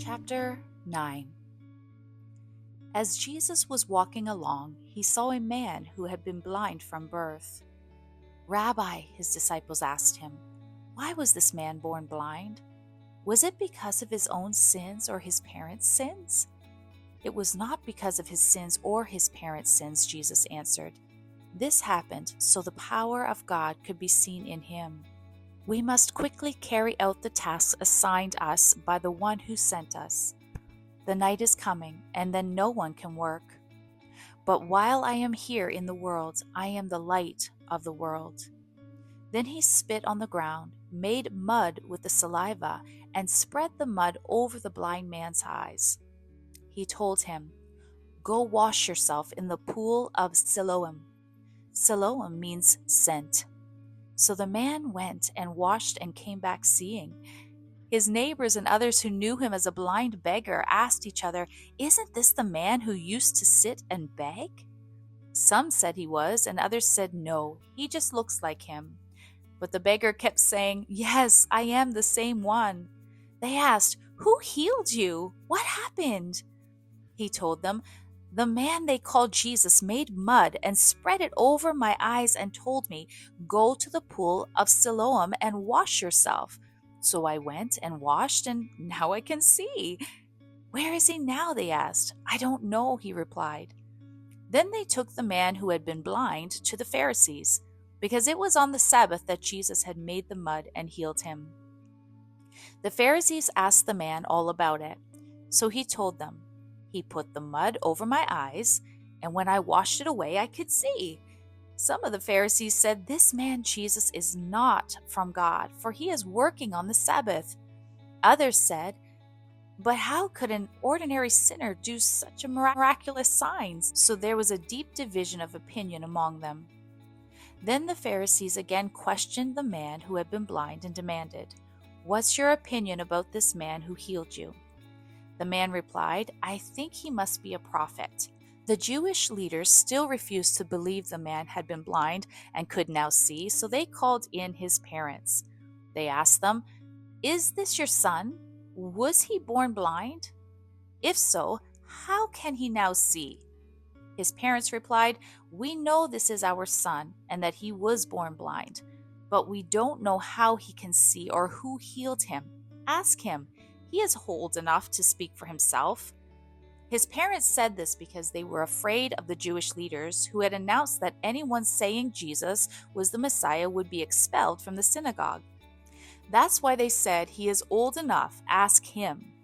Chapter 9. As Jesus was walking along, he saw a man who had been blind from birth. "Rabbi," his disciples asked him, "why was this man born blind? Was it because of his own sins or his parents' sins?" "It was not because of his sins or his parents' sins," Jesus answered. "This happened so the power of God could be seen in him. We must quickly carry out the tasks assigned us by the one who sent us. The night is coming, and then no one can work. But while I am here in the world, I am the light of the world." Then he spit on the ground, made mud with the saliva, and spread the mud over the blind man's eyes. He told him, "Go wash yourself in the pool of Siloam." Siloam means sent. So the man went and washed and came back seeing. His neighbors and others who knew him as a blind beggar asked each other, "Isn't this the man who used to sit and beg?" Some said he was, and others said, "No, he just looks like him." But the beggar kept saying, "Yes, I am the same one." They asked, "Who healed you? What happened?" He told them, "The man they called Jesus made mud and spread it over my eyes and told me, 'Go to the pool of Siloam and wash yourself.' So I went and washed, and now I can see." "Where is he now?" they asked. "I don't know," he replied. Then they took the man who had been blind to the Pharisees, because it was on the Sabbath that Jesus had made the mud and healed him. The Pharisees asked the man all about it. So he told them, "He put the mud over my eyes, and when I washed it away, I could see." Some of the Pharisees said, "This man Jesus is not from God, for he is working on the Sabbath." Others said, "But how could an ordinary sinner do such a miraculous signs?" So there was a deep division of opinion among them. Then the Pharisees again questioned the man who had been blind and demanded, "What's your opinion about this man who healed you?" The man replied, "I think he must be a prophet." The Jewish leaders still refused to believe the man had been blind and could now see, so they called in his parents. They asked them, "Is this your son? Was he born blind? If so, how can he now see?" His parents replied, "We know this is our son and that he was born blind, but we don't know how he can see or who healed him. Ask him. He is old enough to speak for himself." His parents said this because they were afraid of the Jewish leaders who had announced that anyone saying Jesus was the Messiah would be expelled from the synagogue. That's why they said, "He is old enough, ask him."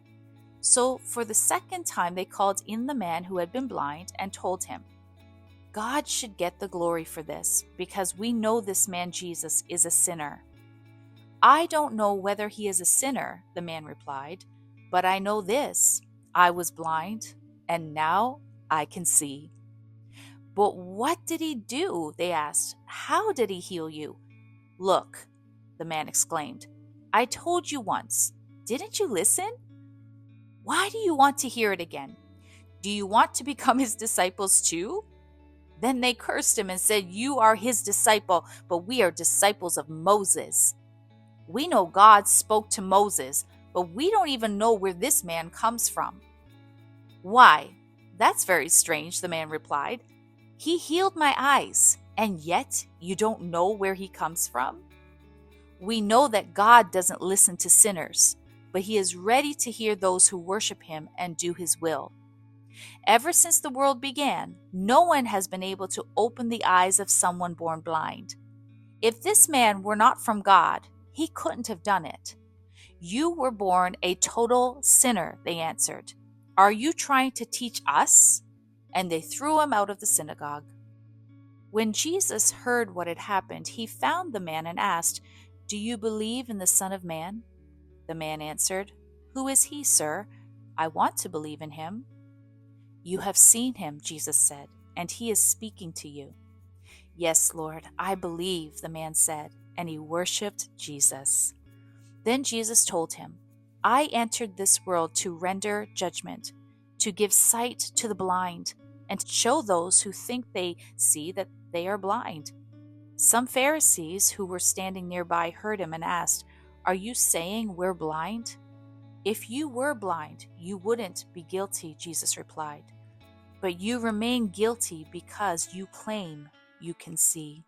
So for the second time they called in the man who had been blind and told him, "God should get the glory for this, because we know this man Jesus is a sinner." "I don't know whether he is a sinner," the man replied, "but I know this, I was blind, and now I can see." "But what did he do?" they asked. "How did he heal you?" "Look," the man exclaimed, "I told you once. Didn't you listen? Why do you want to hear it again? Do you want to become his disciples too?" Then they cursed him and said, "You are his disciple, but we are disciples of Moses. We know God spoke to Moses, but we don't even know where this man comes from." "Why, that's very strange," the man replied. "He healed my eyes, and yet you don't know where he comes from?" "We know that God doesn't listen to sinners, but he is ready to hear those who worship him and do his will. Ever since the world began, no one has been able to open the eyes of someone born blind. If this man were not from God, he couldn't have done it." "You were born a total sinner," they answered. "Are you trying to teach us?" And they threw him out of the synagogue. When Jesus heard what had happened, he found the man and asked, "Do you believe in the Son of Man?" The man answered, "Who is he, sir? I want to believe in him." "You have seen him," Jesus said, "and he is speaking to you." "Yes, Lord, I believe," the man said, and he worshipped Jesus. Then Jesus told him, "I entered this world to render judgment, to give sight to the blind, and to show those who think they see that they are blind." Some Pharisees who were standing nearby heard him and asked, "Are you saying we're blind?" If you were blind, you wouldn't be guilty, Jesus replied. But you remain guilty because you claim you can see.